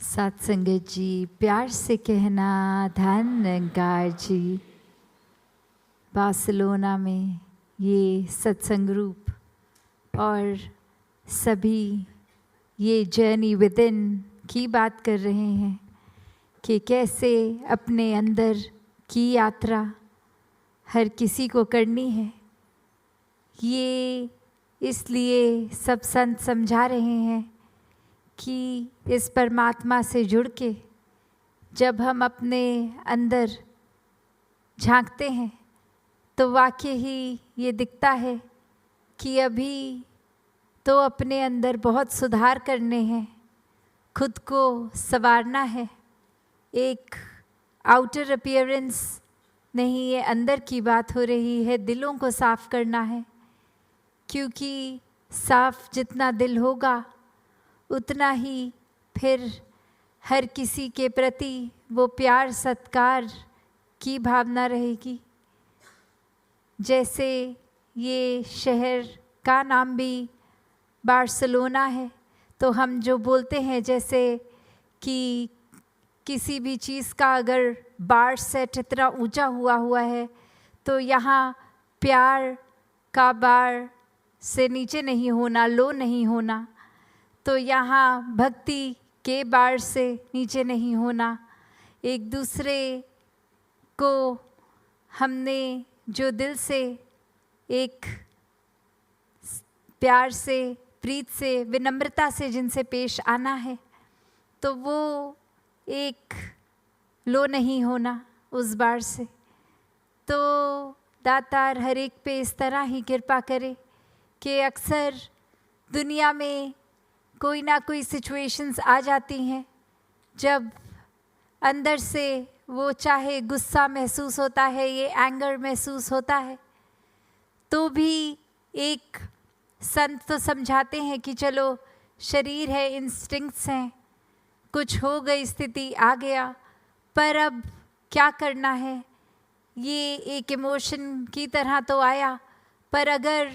सत्संगत जी, प्यार से कहना धन निरंकार जी। बार्सिलोना में ये सत्संग ग्रुप और सभी ये जर्नी विद इन की बात कर रहे हैं कि कैसे अपने अंदर की यात्रा हर किसी को करनी है। ये इसलिए सब संत समझा रहे हैं कि इस परमात्मा से जुड़ के जब हम अपने अंदर झांकते हैं तो वाकई ही ये दिखता है कि अभी तो अपने अंदर बहुत सुधार करने हैं, खुद को संवारना है। एक आउटर अपीयरेंस नहीं, ये अंदर की बात हो रही है, दिलों को साफ करना है। क्योंकि साफ जितना दिल होगा उतना ही फिर हर किसी के प्रति वो प्यार सत्कार की भावना रहेगी। जैसे ये शहर का नाम भी बार्सिलोना है, तो हम जो बोलते हैं जैसे कि किसी भी चीज़ का अगर बार सेट इतना ऊंचा हुआ है तो यहाँ प्यार का बार से नीचे नहीं होना, लो नहीं होना। तो यहाँ भक्ति के बार से नीचे नहीं होना। एक दूसरे को हमने जो दिल से एक प्यार से, प्रीत से, विनम्रता से जिनसे पेश आना है, तो वो एक लो नहीं होना उस बार से। तो दातार हर एक पे इस तरह ही कृपा करे कि अक्सर दुनिया में कोई ना कोई सिचुएशंस आ जाती हैं जब अंदर से वो चाहे गुस्सा महसूस होता है, ये एंगर महसूस होता है, तो भी एक संत तो समझाते हैं कि चलो शरीर है, इंस्टिंक्ट्स हैं, कुछ हो गई, स्थिति आ गया, पर अब क्या करना है। ये एक इमोशन की तरह तो आया, पर अगर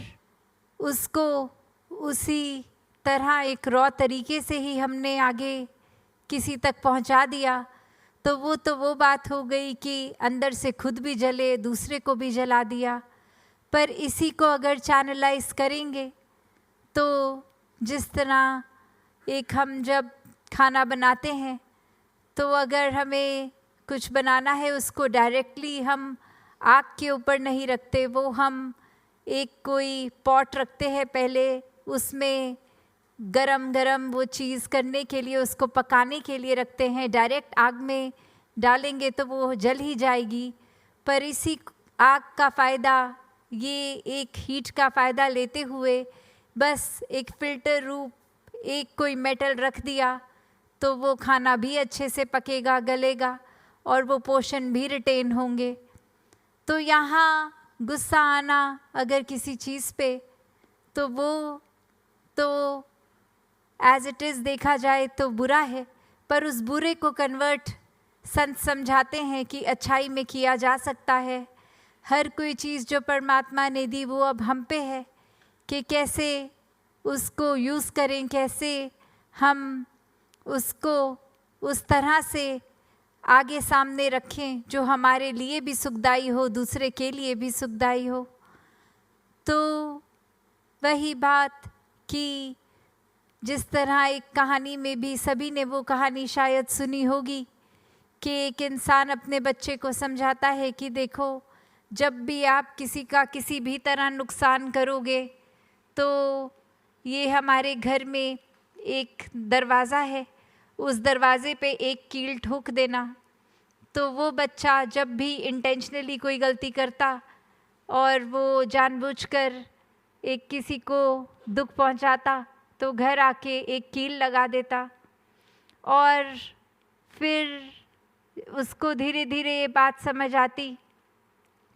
उसको उसी तरह एक रॉ तरीके से ही हमने आगे किसी तक पहुंचा दिया तो वो बात हो गई कि अंदर से खुद भी जले, दूसरे को भी जला दिया। पर इसी को अगर चैनलाइज करेंगे तो जिस तरह एक हम जब खाना बनाते हैं तो अगर हमें कुछ बनाना है उसको डायरेक्टली हम आग के ऊपर नहीं रखते, वो हम एक कोई पॉट रखते हैं, पहले उसमें गरम गरम वो चीज़ करने के लिए, उसको पकाने के लिए रखते हैं। डायरेक्ट आग में डालेंगे तो वो जल ही जाएगी। पर इसी आग का फ़ायदा, ये एक हीट का फ़ायदा लेते हुए बस एक फ़िल्टर रूप एक कोई मेटल रख दिया तो वो खाना भी अच्छे से पकेगा, गलेगा और वो पोषण भी रिटेन होंगे। तो यहाँ गुस्सा आना अगर किसी चीज़ पे, तो वो तो एज इट इज़ देखा जाए तो बुरा है, पर उस बुरे को कन्वर्ट संत समझाते हैं कि अच्छाई में किया जा सकता है। हर कोई चीज़ जो परमात्मा ने दी वो अब हम पे है कि कैसे उसको यूज़ करें, कैसे हम उसको उस तरह से आगे सामने रखें जो हमारे लिए भी सुखदायी हो, दूसरे के लिए भी सुखदायी हो। तो वही बात कि जिस तरह एक कहानी में भी सभी ने वो कहानी शायद सुनी होगी कि एक इंसान अपने बच्चे को समझाता है कि देखो, जब भी आप किसी का किसी भी तरह नुकसान करोगे तो ये हमारे घर में एक दरवाज़ा है, उस दरवाज़े पे एक कील ठोक देना। तो वो बच्चा जब भी इंटेंशनली कोई गलती करता और वो जानबूझकर एक किसी को दुख पहुंचाता तो घर आके एक कील लगा देता और फिर उसको धीरे धीरे ये बात समझ आती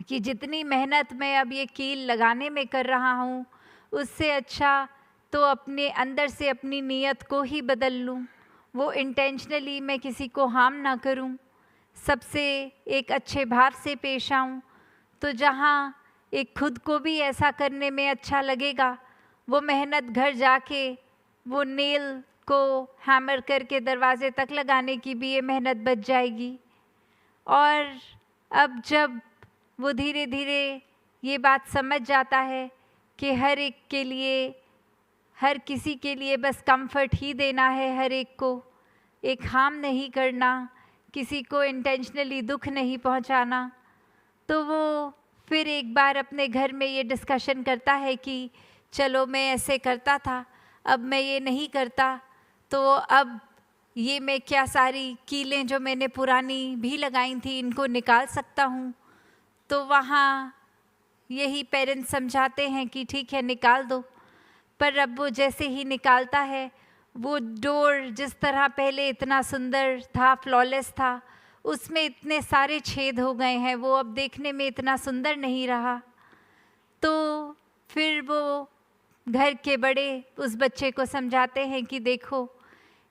कि जितनी मेहनत मैं अब ये कील लगाने में कर रहा हूँ उससे अच्छा तो अपने अंदर से अपनी नीयत को ही बदल लूँ, वो इंटेंशनली मैं किसी को हार्म ना करूँ, सबसे एक अच्छे भाव से पेश आऊँ। तो जहाँ एक खुद को भी ऐसा करने में अच्छा लगेगा, वो मेहनत घर जाके वो नेल को हैमर करके दरवाजे तक लगाने की भी ये मेहनत बच जाएगी। और अब जब वो धीरे धीरे ये बात समझ जाता है कि हर एक के लिए, हर किसी के लिए बस कंफर्ट ही देना है, हर एक को एक हार्म नहीं करना, किसी को इंटेंशनली दुख नहीं पहुंचाना, तो वो फिर एक बार अपने घर में ये डिस्कशन करता है कि चलो मैं ऐसे करता था, अब मैं ये नहीं करता, तो अब ये मैं क्या सारी कीलें जो मैंने पुरानी भी लगाई थी इनको निकाल सकता हूँ। तो वहाँ यही पेरेंट्स समझाते हैं कि ठीक है निकाल दो, पर अब वो जैसे ही निकालता है वो डोर जिस तरह पहले इतना सुंदर था, फ्लॉलेस था, उसमें इतने सारे छेद हो गए हैं, वो अब देखने में इतना सुंदर नहीं रहा। तो फिर वो घर के बड़े उस बच्चे को समझाते हैं कि देखो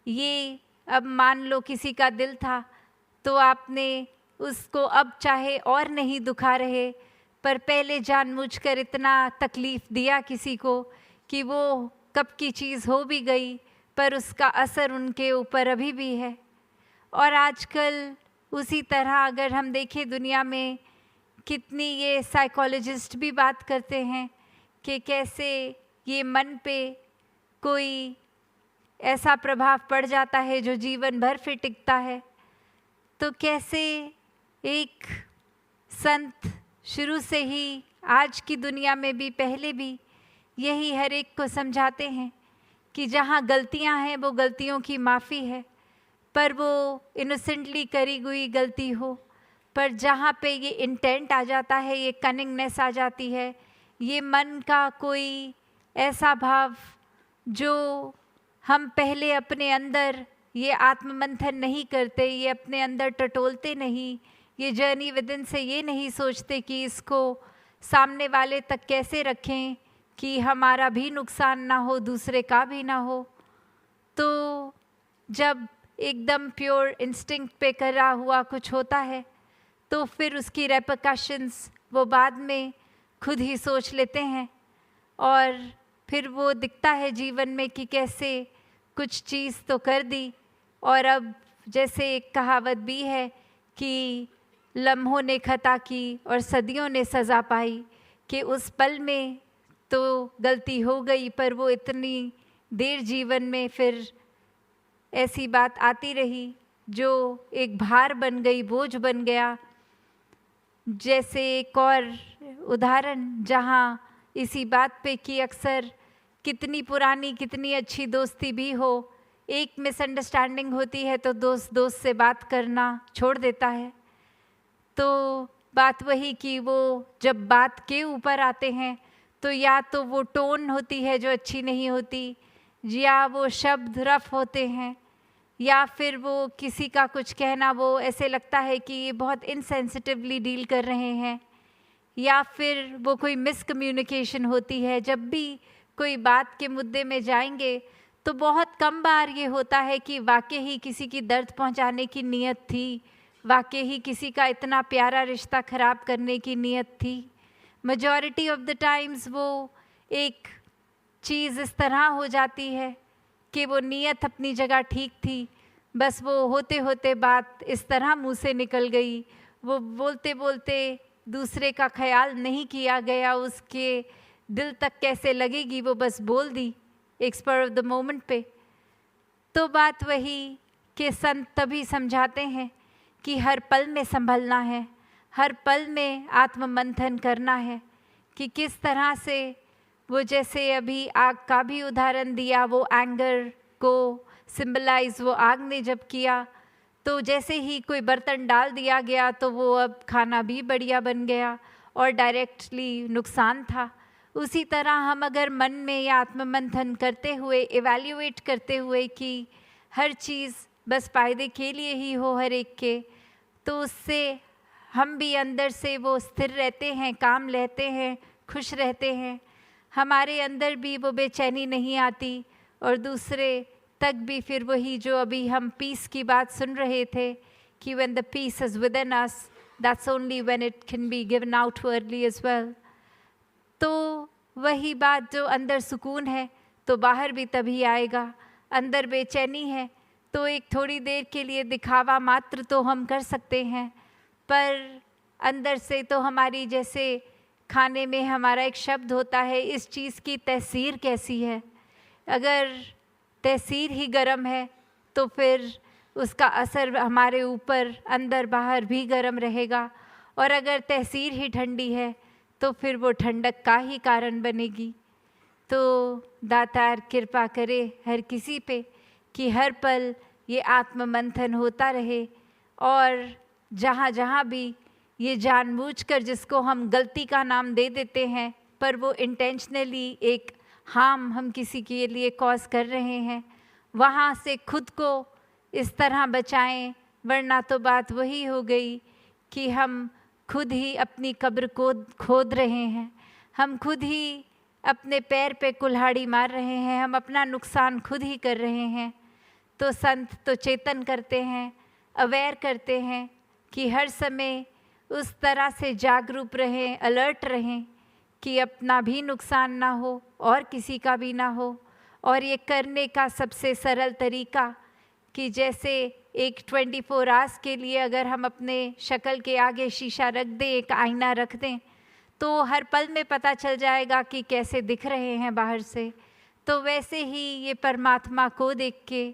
ये अब मान लो किसी का दिल था तो आपने उसको अब चाहे और नहीं दुखा रहे, पर पहले जानबूझकर इतना तकलीफ़ दिया किसी को कि वो कब की चीज़ हो भी गई, पर उसका असर उनके ऊपर अभी भी है। और आजकल उसी तरह अगर हम देखें दुनिया में कितनी ये साइकोलॉजिस्ट भी बात करते हैं कि कैसे ये मन पे कोई ऐसा प्रभाव पड़ जाता है जो जीवन भर फिर टिकता है। तो कैसे एक संत शुरू से ही आज की दुनिया में भी पहले भी यही हर एक को समझाते हैं कि जहाँ गलतियाँ हैं वो गलतियों की माफ़ी है, पर वो इनोसेंटली करी हुई गलती हो, पर जहाँ पे ये इंटेंट आ जाता है, ये कनिंगनेस आ जाती है, ये मन का कोई ऐसा भाव जो हम पहले अपने अंदर ये आत्ममंथन नहीं करते, ये अपने अंदर टटोलते नहीं, ये जर्नी विदिन से ये नहीं सोचते कि इसको सामने वाले तक कैसे रखें कि हमारा भी नुकसान ना हो, दूसरे का भी ना हो। तो जब एकदम प्योर इंस्टिंक्ट पे करा हुआ कुछ होता है तो फिर उसकी रेपरकशंस वो बाद में खुद ही सोच लेते हैं, और फिर वो दिखता है जीवन में कि कैसे कुछ चीज़ तो कर दी, और अब जैसे एक कहावत भी है कि लम्हों ने खता की और सदियों ने सज़ा पाई, कि उस पल में तो गलती हो गई पर वो इतनी देर जीवन में फिर ऐसी बात आती रही जो एक भार बन गई, बोझ बन गया। जैसे एक और उदाहरण जहाँ इसी बात पे कि अक्सर कितनी पुरानी कितनी अच्छी दोस्ती भी हो, एक मिसअंडरस्टैंडिंग होती है तो दोस्त दोस्त से बात करना छोड़ देता है। तो बात वही कि वो जब बात के ऊपर आते हैं तो या तो वो टोन होती है जो अच्छी नहीं होती, या वो शब्द रफ होते हैं, या फिर वो किसी का कुछ कहना वो ऐसे लगता है कि ये बहुत इनसेंसिटिवली डील कर रहे हैं, या फिर वो कोई मिसकम्युनिकेशन होती है। जब भी कोई बात के मुद्दे में जाएंगे तो बहुत कम बार ये होता है कि वाकई ही किसी की दर्द पहुंचाने की नीयत थी, वाकई ही किसी का इतना प्यारा रिश्ता ख़राब करने की नीयत थी। मेजॉरिटी ऑफ द टाइम्स वो एक चीज़ इस तरह हो जाती है कि वो नीयत अपनी जगह ठीक थी, बस वो होते होते बात इस तरह मुंह से निकल गई, वो बोलते बोलते दूसरे का ख्याल नहीं किया गया, उसके दिल तक कैसे लगेगी वो बस बोल दी एक स्पर ऑफ द मोमेंट पे। तो बात वही कि संत तभी समझाते हैं कि हर पल में संभलना है, हर पल में आत्ममंथन करना है कि किस तरह से वो, जैसे अभी आग का भी उदाहरण दिया, वो एंगर को सिंबलाइज वो आग ने जब किया तो जैसे ही कोई बर्तन डाल दिया गया तो वो अब खाना भी बढ़िया बन गया और डायरेक्टली नुकसान था। उसी तरह हम अगर मन में या आत्ममंथन करते हुए, इवैल्यूएट करते हुए कि हर चीज़ बस फ़ायदे के लिए ही हो हर एक के, तो उससे हम भी अंदर से वो स्थिर रहते हैं, काम रहते हैं, खुश रहते हैं, हमारे अंदर भी वो बेचैनी नहीं आती, और दूसरे तक भी फिर वही जो अभी हम पीस की बात सुन रहे थे कि when the peace is within us, that's only when it can be given outwardly as well। तो वही बात जो अंदर सुकून है तो बाहर भी तभी आएगा। अंदर बेचैनी है तो एक थोड़ी देर के लिए दिखावा मात्र तो हम कर सकते हैं, पर अंदर से तो हमारी, जैसे खाने में हमारा एक शब्द होता है, इस चीज़ की तहसीर कैसी है। अगर तहसीर ही गर्म है तो फिर उसका असर हमारे ऊपर अंदर बाहर भी गर्म रहेगा, और अगर तहसीर ही ठंडी है तो फिर वो ठंडक का ही कारण बनेगी। तो दातार कृपा करे हर किसी पे कि हर पल ये आत्म मंथन होता रहे, और जहाँ जहाँ भी ये जानबूझकर, जिसको हम गलती का नाम दे देते हैं पर वो इंटेंशनली एक हार्म हम किसी के लिए कॉज कर रहे हैं, वहाँ से खुद को इस तरह बचाएं, वरना तो बात वही हो गई कि हम खुद ही अपनी कब्र को खोद रहे हैं, हम खुद ही अपने पैर पे कुल्हाड़ी मार रहे हैं, हम अपना नुकसान खुद ही कर रहे हैं। तो संत तो चेतन करते हैं, अवेयर करते हैं कि हर समय उस तरह से जागरूक रहें, अलर्ट रहें कि अपना भी नुकसान ना हो और किसी का भी ना हो। और ये करने का सबसे सरल तरीका कि जैसे एक 24 आवर्स के लिए अगर हम अपने शक्ल के आगे शीशा रख दें, एक आईना रख दें, तो हर पल में पता चल जाएगा कि कैसे दिख रहे हैं बाहर से। तो वैसे ही ये परमात्मा को देख के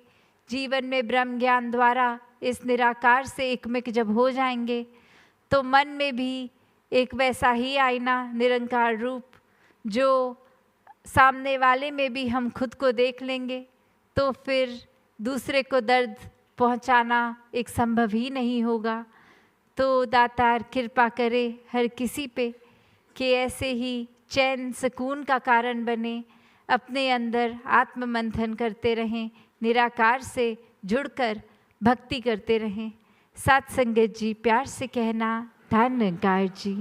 जीवन में ब्रह्म ज्ञान द्वारा इस निराकार से एकमिक जब हो जाएंगे, तो मन में भी एक वैसा ही आईना, निरंकार रूप, जो सामने वाले में भी हम खुद को देख लेंगे, तो फिर दूसरे को दर्द पहुंचाना एक संभव ही नहीं होगा। तो दातार कृपा करे हर किसी पे कि ऐसे ही चैन सुकून का कारण बने, अपने अंदर आत्म मंथन करते रहें, निराकार से जुड़कर भक्ति करते रहें। साथ संगत जी प्यार से कहना, धन्यकार जी।